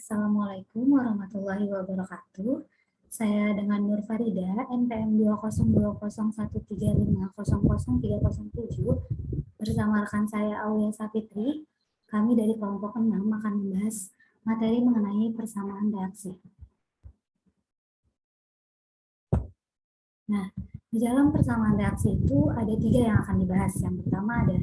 Assalamualaikum warahmatullahi wabarakatuh. Saya dengan Nur Farida, NPM 2020135003007, bersama rekan saya Aulia Sapitri. Kami dari kelompok 6 akan membahas materi mengenai persamaan reaksi. Nah, di dalam persamaan reaksi itu ada 3 yang akan dibahas. Yang pertama ada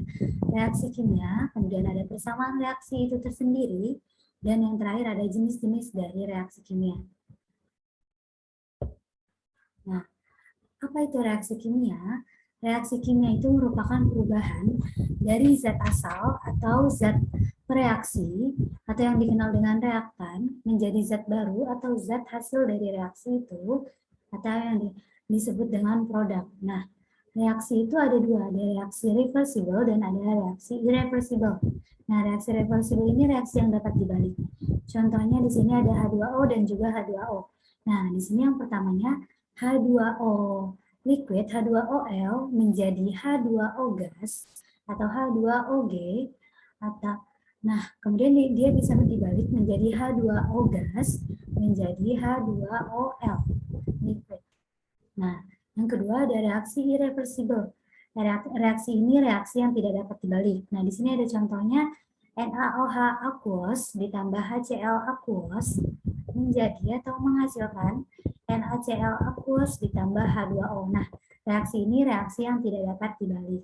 reaksi kimia, kemudian ada persamaan reaksi itu tersendiri, dan yang terakhir ada jenis-jenis dari reaksi kimia. Nah, apa itu reaksi kimia? Reaksi kimia itu merupakan perubahan dari zat asal atau zat bereaksi atau yang dikenal dengan reaktan menjadi zat baru atau zat hasil dari reaksi itu atau yang disebut dengan produk. Nah, reaksi itu ada dua, ada reaksi reversible dan ada reaksi irreversible. Nah, reaksi reversible ini reaksi yang dapat dibalik. Contohnya di sini ada H2O dan juga H2O. Nah, di sini yang pertamanya H2O liquid, H2OL menjadi H2O gas atau H2OG atau nah, kemudian dia bisa dibalik menjadi H2O gas menjadi H2OL liquid. Nah, yang kedua ada reaksi irreversible. Reaksi ini reaksi yang tidak dapat dibalik. Nah, di sini ada contohnya NaOH aqueous ditambah HCl aqueous menjadi atau menghasilkan NaCl aqueous ditambah H2O. Nah, reaksi ini reaksi yang tidak dapat dibalik.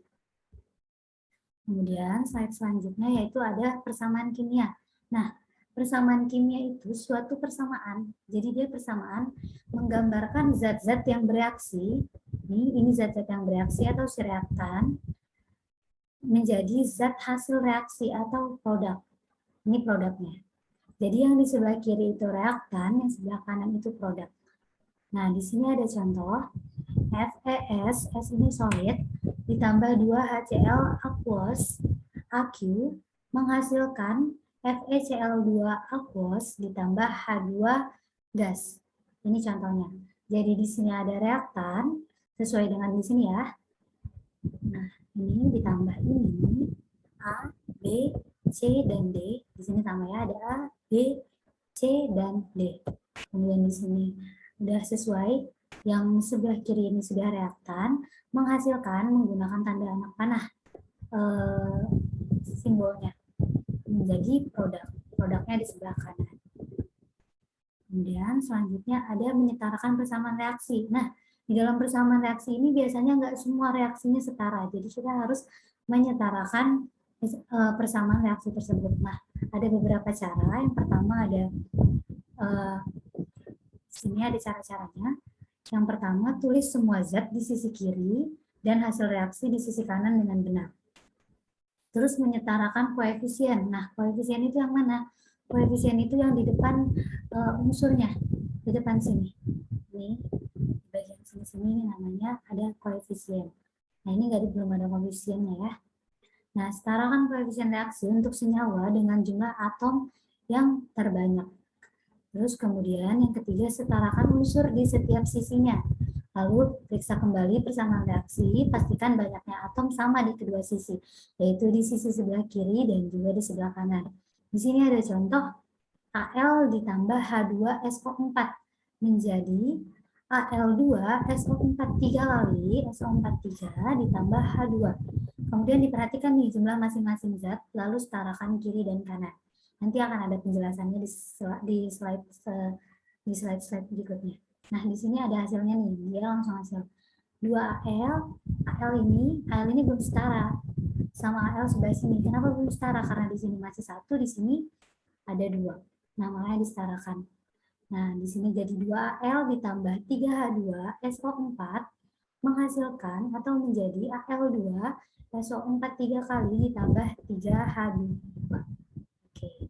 Kemudian slide selanjutnya yaitu ada persamaan kimia. Nah, persamaan kimia itu suatu persamaan. Jadi dia persamaan menggambarkan zat-zat yang bereaksi. Ini zat-zat yang bereaksi atau si reaktan menjadi zat hasil reaksi atau produk. Ini produknya. Jadi yang di sebelah kiri itu reaktan, yang sebelah kanan itu produk. Nah, di sini ada contoh FeS, S ini solid, ditambah 2HCl aqueous, AQ, menghasilkan FeCl2 aqueous ditambah H2 gas. Ini contohnya. Jadi di sini ada reaktan, sesuai dengan di sini ya. Nah, ini ditambah ini, A, B, C, dan D. Di sini sama ya, ada A, B, C, dan D. Kemudian di sini udah sesuai, yang sebelah kiri ini sudah reaktan, menghasilkan menggunakan tanda anak panah simbolnya menjadi produk. Produknya di sebelah kanan. Kemudian selanjutnya ada menyetarakan persamaan reaksi. Nah, di dalam persamaan reaksi ini biasanya nggak semua reaksinya setara, jadi kita harus menyetarakan persamaan reaksi tersebut. Nah, ada beberapa cara. Yang pertama ada sini ada cara-caranya. Yang pertama, tulis semua zat di sisi kiri dan hasil reaksi di sisi kanan dengan benar. Terus menyetarakan koefisien. Nah, koefisien itu yang mana? Koefisien itu yang di depan unsurnya, di depan sini. Ini di bagian sini ini namanya ada koefisien. Nah, ini belum ada koefisiennya ya. Nah, setarakan koefisien reaksi untuk senyawa dengan jumlah atom yang terbanyak. Terus kemudian yang ketiga, setarakan unsur di setiap sisinya. Lalu periksa kembali persamaan reaksi, pastikan banyaknya atom sama di kedua sisi, yaitu di sisi sebelah kiri dan juga di sebelah kanan. Di sini ada contoh Al ditambah H2SO4 menjadi Al2SO4 3 kali SO4 3 ditambah H2. Kemudian diperhatikan nih jumlah masing-masing zat, lalu setarakan kiri dan kanan. Nanti akan ada penjelasannya di slide berikutnya. Nah, di sini ada hasilnya nih, dia langsung hasil 2Al, Al ini belum setara sama Al sebelah sini. Kenapa belum setara? Karena di sini masih 1, di sini ada 2. Nah, makanya disetarakan. Nah, di sini jadi 2Al ditambah 3H2SO4 menghasilkan atau menjadi Al2SO4 3 kali ditambah 3H2. Oke.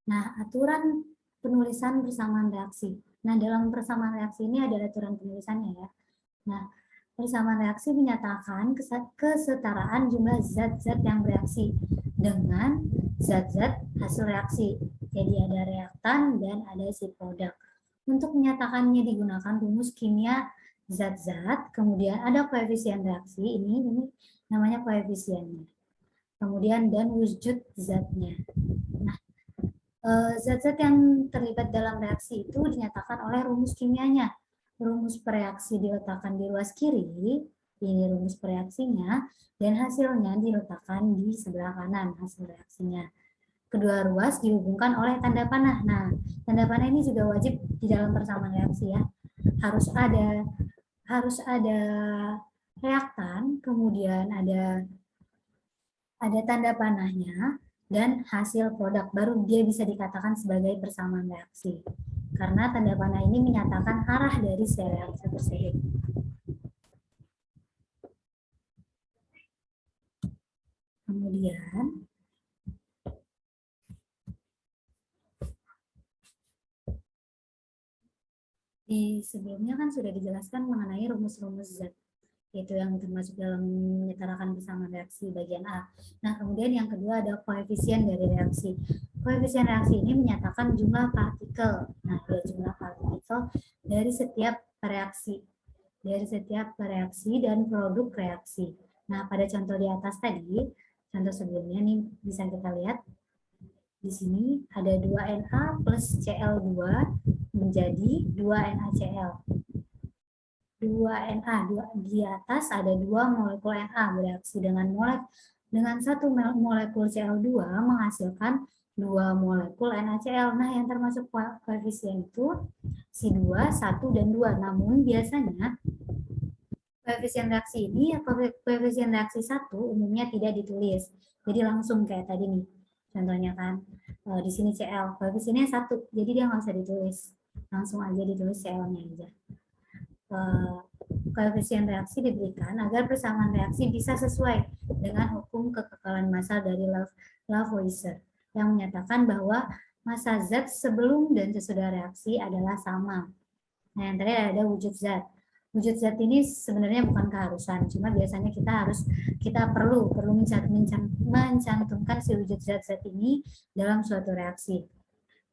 Nah, aturan penulisan persamaan reaksi. Nah, dalam persamaan reaksi ini ada aturan penulisannya ya. Nah, persamaan reaksi menyatakan kesetaraan jumlah zat-zat yang bereaksi dengan zat-zat hasil reaksi. Jadi ada reaktan dan ada si produk. Untuk menyatakannya digunakan rumus kimia zat-zat, kemudian ada koefisien reaksi, ini namanya koefisiennya. kemudian dan wujud zatnya. Nah, zat-zat yang terlibat dalam reaksi itu dinyatakan oleh rumus kimianya. Rumus reaksi diletakkan di ruas kiri, ini rumus reaksinya, dan hasilnya diletakkan di sebelah kanan, hasil reaksinya. Kedua ruas dihubungkan oleh tanda panah. Nah, tanda panah ini juga wajib di dalam persamaan reaksi ya. Harus ada reaktan, kemudian ada tanda panahnya, dan hasil produk, baru dia bisa dikatakan sebagai persamaan reaksi. Karena tanda panah ini menyatakan arah dari sel reaksi tersebut. Kemudian, di sebelumnya kan sudah dijelaskan mengenai rumus-rumus zat, yaitu yang termasuk dalam menyetarakan persamaan reaksi bagian A. Nah, kemudian yang kedua ada koefisien dari reaksi. Koefisien reaksi ini menyatakan jumlah partikel. Nah, ada jumlah partikel dari setiap reaksi. Dan produk reaksi. Nah, pada contoh di atas tadi, contoh sebelumnya nih bisa kita lihat. Di sini ada 2Na plus Cl2 menjadi 2NaCl. 2Na, di atas ada 2 molekul Na bereaksi dengan satu molekul Cl2 menghasilkan 2 molekul NaCl. Nah, yang termasuk koefisien itu si 2, 1, dan 2. Namun biasanya koefisien reaksi ini atau koefisien reaksi 1 umumnya tidak ditulis. Jadi langsung kayak tadi nih. Contohnya kan, di sini Cl, koefisiennya 1, jadi dia nggak usah ditulis. Langsung aja ditulis Cl-nya aja. Koefisien reaksi diberikan agar persamaan reaksi bisa sesuai dengan hukum kekekalan massa dari Lavoisier yang menyatakan bahwa massa zat sebelum dan sesudah reaksi adalah sama. Nah, yang terakhir ada wujud zat. Wujud zat ini sebenarnya bukan keharusan, cuma biasanya kita perlu mencantumkan si wujud zat ini dalam suatu reaksi.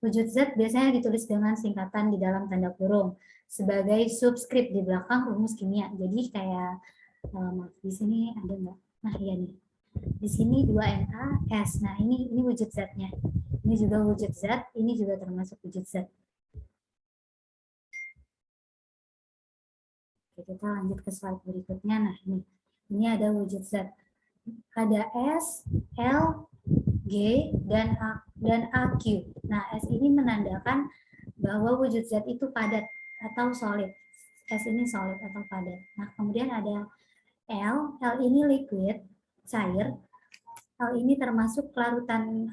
Wujud zat biasanya ditulis dengan singkatan di dalam tanda kurung sebagai subskrip di belakang rumus kimia. Jadi kayak maaf, di sini ada nggak? Nah, iya nih. Di sini 2NaS. Nah, ini wujud zatnya. Ini juga wujud zat, ini juga termasuk wujud zat. Oke, kita lanjut ke slide berikutnya. Nah, ini ada wujud zat. Ada S, L, G, dan AQ. Nah, S ini menandakan bahwa wujud zat itu padat atau solid. S ini solid atau padat. Nah, kemudian ada L ini liquid, cair. L ini termasuk larutan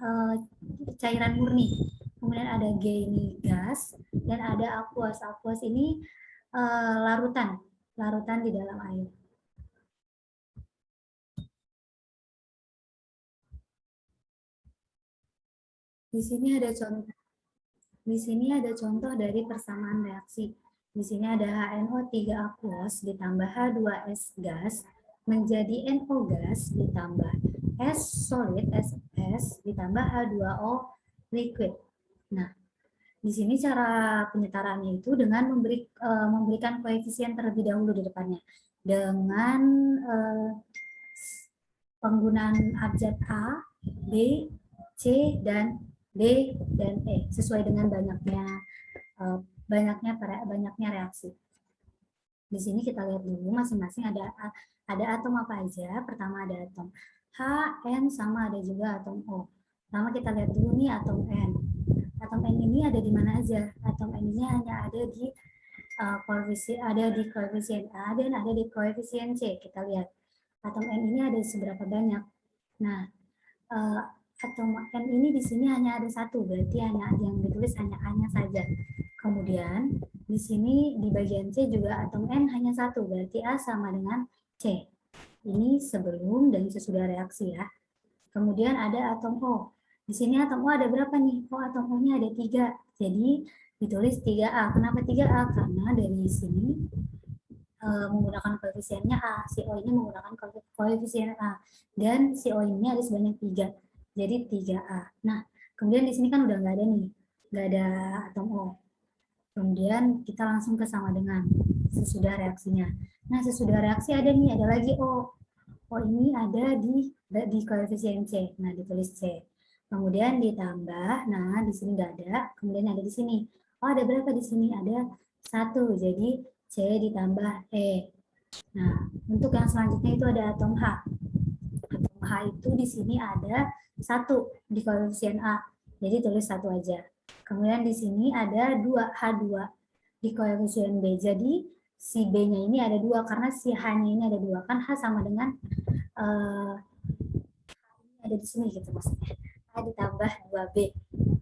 cairan murni. Kemudian ada G ini gas, dan ada aqueous. Aqueous ini larutan di dalam air. Di sini ada contoh dari persamaan reaksi. Di sini ada HNO3 aqueous ditambah H2S gas menjadi NO gas ditambah S solid SS ditambah H2O liquid. Nah, di sini cara penyetaraannya itu dengan memberikan koefisien terlebih dahulu di depannya dengan penggunaan abjad A, B, C, dan D dan E sesuai dengan banyaknya reaksi. Di sini kita lihat dulu masing-masing ada atom apa aja. Pertama ada atom H, N, sama ada juga atom O. Pertama kita lihat dulu nih atom N. Atom N ini ada di mana aja? Atom N ini hanya ada di koefisien A dan ada di koefisien C. Kita lihat atom N ini ada seberapa banyak. Nah, atom N ini di sini hanya ada satu, berarti hanya yang ditulis hanya A-nya saja. Kemudian di sini di bagian C juga atom N hanya satu, berarti A sama dengan C. Ini sebelum dan sesudah reaksi ya. Kemudian ada atom O. Di sini atom O ada berapa nih? Oh, atom O-nya ada 3. Jadi ditulis 3A. Kenapa 3A? Karena dari sini menggunakan koefisiennya A. Si O ini menggunakan koefisien A. Dan si O ini ada sebanyak 3. Jadi 3A. Nah, kemudian di sini kan udah nggak ada nih. Nggak ada atom O. Kemudian kita langsung ke sama dengan sesudah reaksinya. Nah, sesudah reaksi ada nih, ada lagi O. O ini ada di di koefisien C. Nah, ditulis C. Kemudian ditambah, nah di sini nggak ada, kemudian ada di sini. Oh, ada berapa di sini? Ada 1, jadi C ditambah E. Nah, untuk yang selanjutnya itu ada atom H. Atom H itu di sini ada 1 di koefisien A, jadi tulis 1 aja. Kemudian di sini ada 2, H2 di koefisien B, jadi si B-nya ini ada 2, karena si H-nya ini ada 2, kan H sama dengan ada di sini gitu maksudnya. A ditambah 2B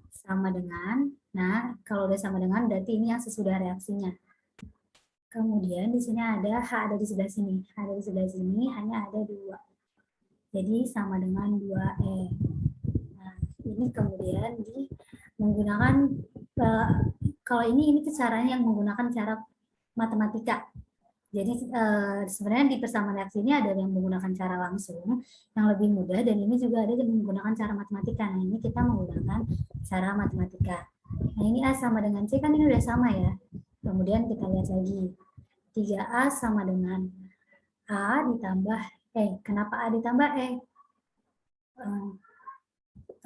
sama dengan, nah kalau udah sama dengan berarti ini yang sesudah reaksinya. Kemudian di sini ada H ada di sebelah sini, H ada di sebelah sini hanya ada 2. Jadi sama dengan 2E. Nah, ini kemudian menggunakan kalau ini caranya yang menggunakan cara matematika. Jadi sebenarnya di persamaan reaksi ini ada yang menggunakan cara langsung yang lebih mudah, dan ini juga ada yang menggunakan cara matematika. Nah, ini kita menggunakan cara matematika. Nah, ini A sama dengan C kan ini udah sama ya. Kemudian kita lihat lagi. 3A sama dengan A ditambah E. Kenapa A ditambah E?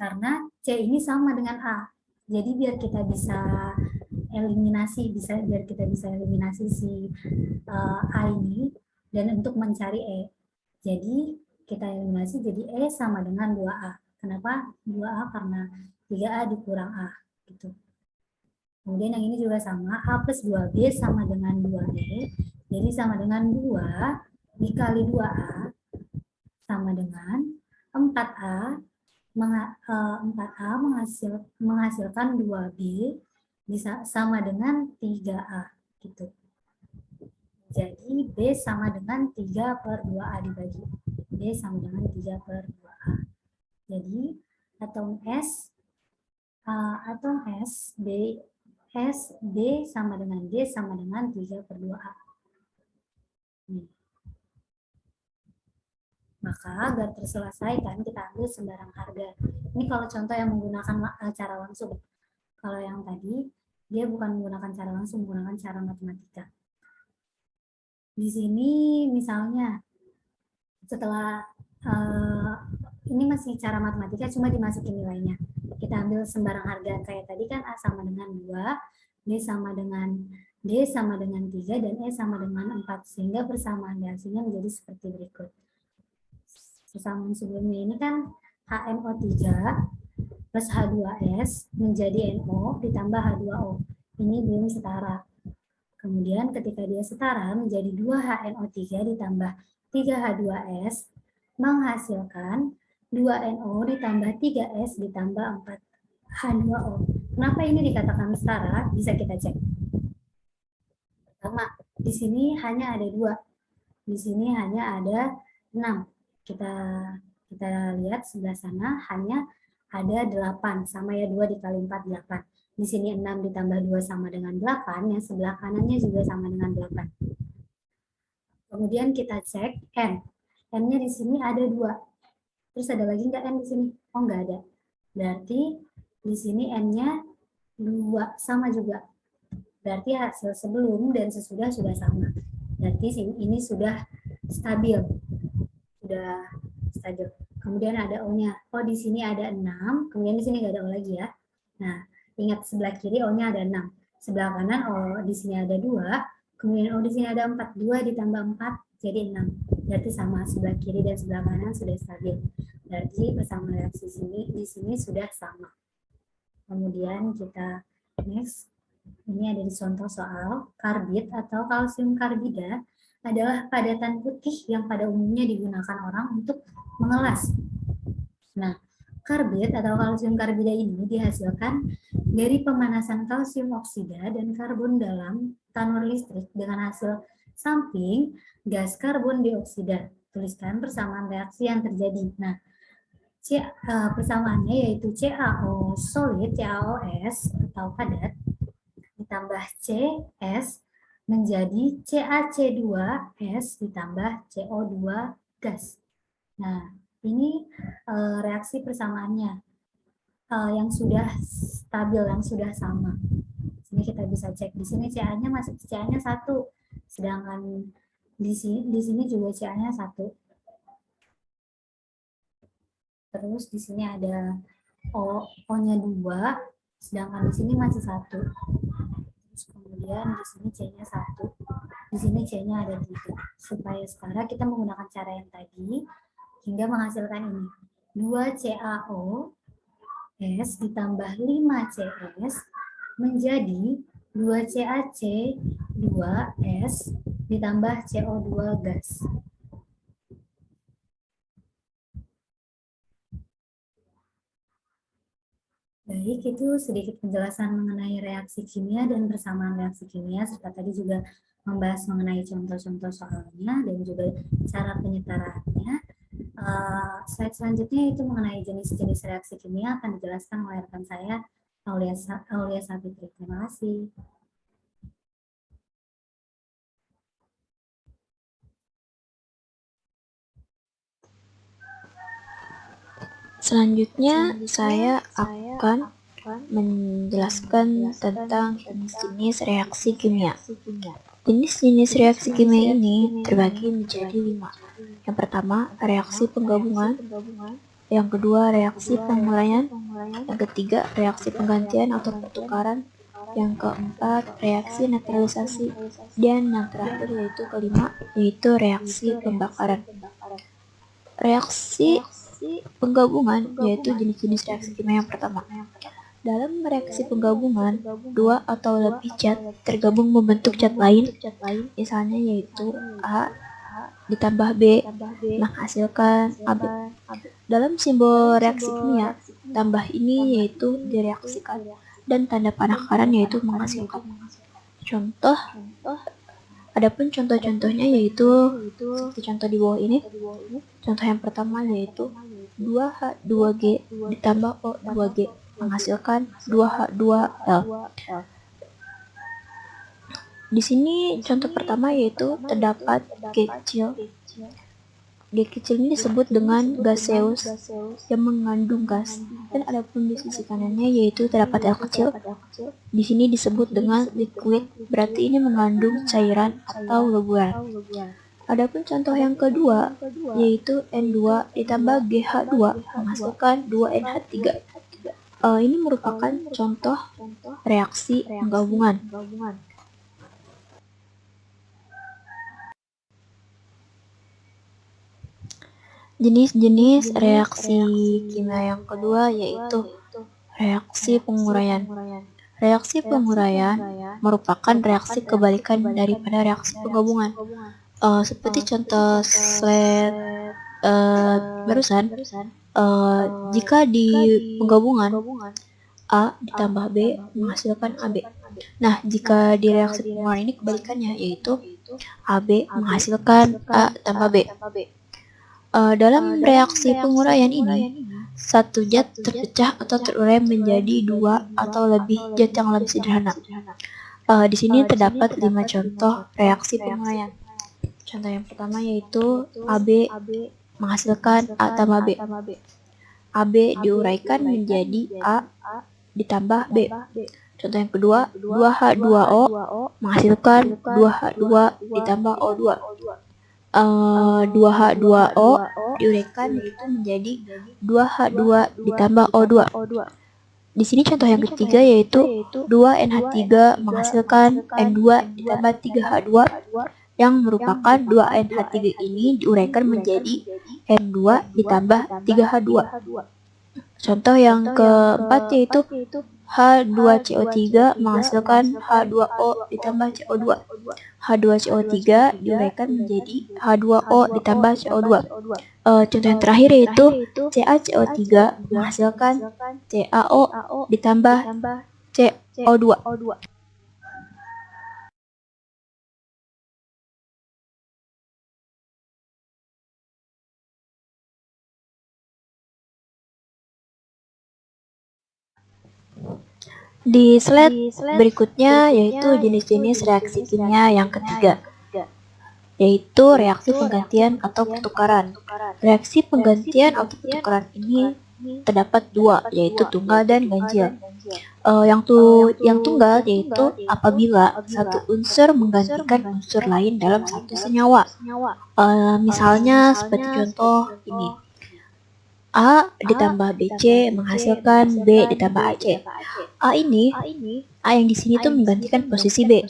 Karena C ini sama dengan A. Jadi biar kita bisa eliminasi si A ini dan untuk mencari E. Jadi kita eliminasi jadi E sama dengan 2A. Kenapa 2A? Karena 3A dikurang A gitu. Kemudian yang ini juga sama, A plus 2B sama dengan 2E. Jadi sama dengan 2 dikali 2A sama dengan 4A. 4A menghasilkan 2B bisa sama dengan 3A gitu. Jadi B sama dengan 3 per 2A dibagi. B sama dengan 3 per 2A. Jadi atom B sama dengan D sama dengan 3 per 2A. Maka agar terselesaikan kita ambil sembarang harga. Ini kalau contoh yang menggunakan cara langsung. Kalau yang tadi dia bukan menggunakan cara langsung, menggunakan cara matematika. Di sini misalnya setelah ini masih cara matematika cuma dimasukin nilainya. Kita ambil sembarang harga kayak tadi kan A sama dengan 2, B sama dengan D sama dengan 3, dan E sama dengan 4. Sehingga persamaan reaksinya menjadi seperti berikut. Persamaan sebelumnya ini kan HNO3 plus H2S menjadi NO ditambah H2O. Ini belum setara. Kemudian ketika dia setara menjadi 2HNO3 ditambah 3H2S menghasilkan 2NO ditambah 3S ditambah 4H2O. Kenapa ini dikatakan setara? Bisa kita cek. Pertama, di sini hanya ada 2. Di sini hanya ada 6. Kita lihat sebelah sana hanya ada 8, sama ya 2 dikali 4, 8. Di sini 6 ditambah 2 sama dengan 8, yang sebelah kanannya juga sama dengan 8. Kemudian kita cek N. N-nya di sini ada 2. Terus ada lagi nggak N di sini? Oh, nggak ada. Berarti di sini N-nya 2, sama juga. Berarti hasil sebelum dan sesudah sudah sama. Berarti ini sudah stabil. Sudah stabil. Kemudian ada O-nya. Oh, di sini ada 6, kemudian di sini nggak ada O lagi ya. Nah, ingat sebelah kiri O-nya ada 6. Sebelah kanan O di sini ada 2, kemudian O di sini ada 4. 2 ditambah 4 jadi 6. Berarti sama, sebelah kiri dan sebelah kanan sudah stabil. Berarti persamaan reaksi di sini sudah sama. Kemudian kita next. Ini ada di contoh soal karbid atau kalsium karbida adalah padatan putih yang pada umumnya digunakan orang untuk mengelas. Nah, karbid atau kalsium karbida ini dihasilkan dari pemanasan kalsium oksida dan karbon dalam tanur listrik dengan hasil samping gas karbon dioksida. Tuliskan persamaan reaksi yang terjadi. Nah, persamaannya yaitu CaO solid, CaOS atau padat ditambah CS menjadi CaC2S ditambah CO2 gas. Nah, ini reaksi persamaannya yang sudah stabil, yang sudah sama. Sini kita bisa cek. Di sini CA-nya masih CA-nya 1, sedangkan di sini juga CA-nya 1. terus di sini ada O-nya 2, sedangkan di sini masih 1. Terus kemudian di sini C-nya 1, di sini C-nya ada 3. Supaya sekarang kita menggunakan cara yang tadi hingga menghasilkan ini. 2CaO S ditambah 5CS menjadi 2CaC 2S ditambah CO2 gas. Baik, itu sedikit penjelasan mengenai reaksi kimia dan persamaan reaksi kimia, serta tadi juga membahas mengenai contoh-contoh soalnya dan juga cara penyetaraannya. Slide selanjutnya itu mengenai jenis-jenis reaksi kimia akan dijelaskan oleh rekan saya, Aulia Sapitri. Terima kasih. Selanjutnya, saya akan menjelaskan tentang jenis-jenis reaksi kimia. Jenis-jenis reaksi kimia ini terbagi menjadi 5. Yang pertama, reaksi penggabungan. Yang kedua, reaksi penguraian. Yang ketiga, reaksi penggantian atau pertukaran. Yang keempat, reaksi netralisasi. Dan yang terakhir yaitu kelima, yaitu reaksi pembakaran. Reaksi penggabungan yaitu jenis-jenis reaksi kimia yang pertama. Dalam reaksi penggabungan, 2 atau lebih zat tergabung membentuk zat lain, misalnya yaitu A ditambah B menghasilkan AB. Dalam simbol reaksi kimia, tambah ini yaitu direaksikan dan tanda penakaran yaitu menghasilkan. Adapun contoh-contohnya yaitu seperti contoh di bawah ini. Contoh yang pertama yaitu 2H2G ditambah O2G menghasilkan 2H2L. Di sini contoh pertama yaitu terdapat G kecil. G kecil ini disebut dengan gaseus yang mengandung gas, dan adapun di sisi kanannya yaitu terdapat L kecil. Di sini disebut dengan liquid, berarti ini mengandung cairan atau leburan. Adapun contoh yang kedua yaitu N2 ditambah GH2 menghasilkan 2NH3. Ini merupakan contoh reaksi penggabungan. Jenis-jenis reaksi kimia yang kedua yaitu reaksi penguraian. Reaksi penguraian merupakan reaksi kebalikan daripada reaksi penggabungan. Seperti contoh slide barusan, jika di penggabungan A ditambah B menghasilkan AB. Nah, jika di reaksi penguraian ini kebalikannya, yaitu AB menghasilkan A tambah B. Dalam reaksi penguraian ini, satu zat terpecah atau terurai menjadi 2 atau lebih zat yang lebih sederhana. Di sini terdapat 5 contoh reaksi penguraian. Contoh yang pertama yaitu AB menghasilkan A tambah B. AB diuraikan menjadi A ditambah B. Contoh yang kedua, 2H2O menghasilkan 2H2 ditambah O2. 2H2O diuraikan yaitu menjadi 2H2 ditambah O2. Di sini contoh yang ketiga yaitu 2NH3 menghasilkan N2 ditambah 3H2 yang merupakan 2NH3 ini diuraikan menjadi N2 ditambah 3H2. Contoh yang keempat yaitu H2CO3 menghasilkan H2O ditambah CO2. H2CO3 diuraikan menjadi H2O ditambah CO2. Contoh yang terakhir yaitu CaCO3 menghasilkan CaO ditambah CO2. Di slide berikutnya yaitu jenis-jenis reaksi kimia yang ketiga, yaitu reaksi penggantian atau pertukaran. Reaksi penggantian atau pertukaran ini terdapat 2, yaitu tunggal dan ganjil. Yang tunggal yaitu apabila satu unsur menggantikan unsur lain dalam satu senyawa. Misalnya seperti contoh ini. A ditambah BC menghasilkan B ditambah AC. A yang di sini tuh menggantikan posisi B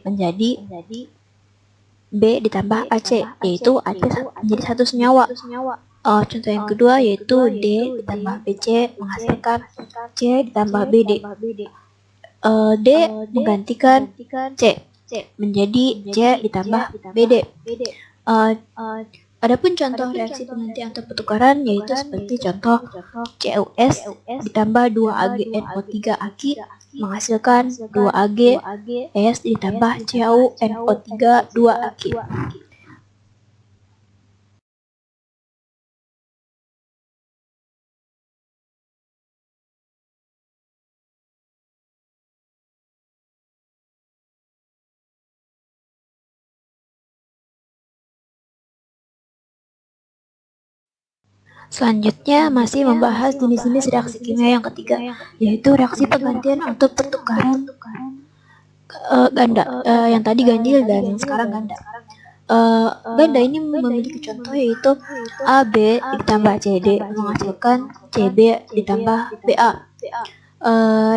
menjadi B ditambah AC, yaitu AC menjadi satu senyawa. Contoh yang kedua yaitu D ditambah BC menghasilkan C ditambah BD. D menggantikan C menjadi C ditambah BD. Adapun contoh reaksi penggantian atau pertukaran yaitu seperti contoh CuS ditambah 2AgNO3 Aq menghasilkan 2Ag ditambah CaONO3 2Aq. Selanjutnya masih membahas jenis-jenis reaksi kimia yang ketiga, yaitu reaksi penggantian atau pertukaran ganda. Yang tadi ganjil dan yang sekarang ganda. Ganda ini memiliki contoh yaitu AB ditambah CD menghasilkan CB ditambah BA.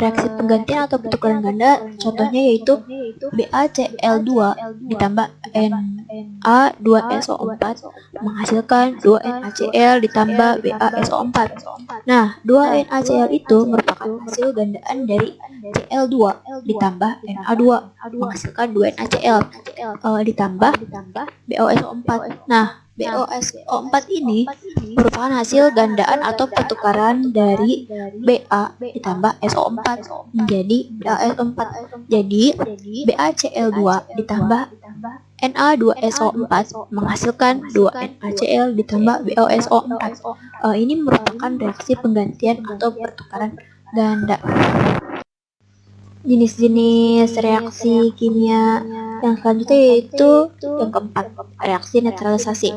Reaksi penggantian atau pertukaran ganda contohnya yaitu BaCl2 ditambah Na2SO4 menghasilkan 2NaCl ditambah BaSO4. Nah, 2NaCl itu merupakan hasil gandaan dari Cl2 ditambah Na2 menghasilkan 2NaCl ditambah BaSO4. Nah, BaSO4 ini merupakan hasil gandaan atau pertukaran dari Ba ditambah SO4 menjadi BaSO4. Jadi, BaCl2 ditambah Na2SO4 menghasilkan 2NaCl ditambah BaSO4. Ini merupakan reaksi penggantian atau pertukaran ganda. Jenis-jenis reaksi kimia yang selanjutnya yaitu yang keempat, reaksi netralisasi.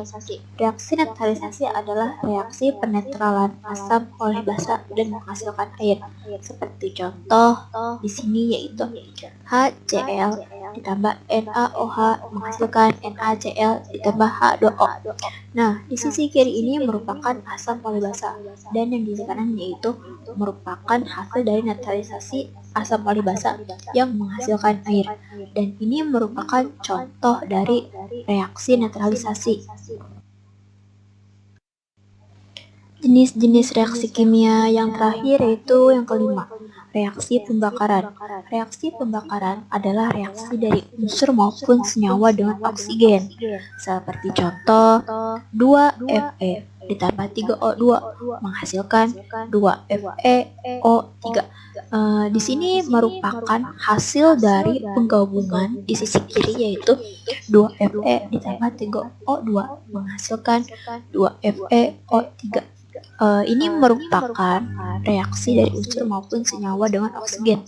Reaksi netralisasi adalah reaksi penetralan asam oleh basa dan menghasilkan air. Seperti contoh di sini yaitu HCl ditambah NaOH menghasilkan NaCl ditambah H2O. Nah, di sisi kiri ini merupakan asam polibasa dan yang di sisi kanan yaitu merupakan hasil dari netralisasi asam polibasa yang menghasilkan air. Dan ini merupakan contoh dari reaksi netralisasi. Jenis-jenis reaksi kimia yang terakhir yaitu yang kelima, reaksi pembakaran. Reaksi pembakaran adalah reaksi dari unsur maupun senyawa dengan oksigen. Seperti contoh 2Fe ditambah 3O2 menghasilkan 2FeO3. Di sini merupakan hasil dari penggabungan di sisi kiri yaitu 2Fe ditambah 3O2 menghasilkan 2FeO3. Ini merupakan reaksi dari unsur maupun senyawa dengan oksigen.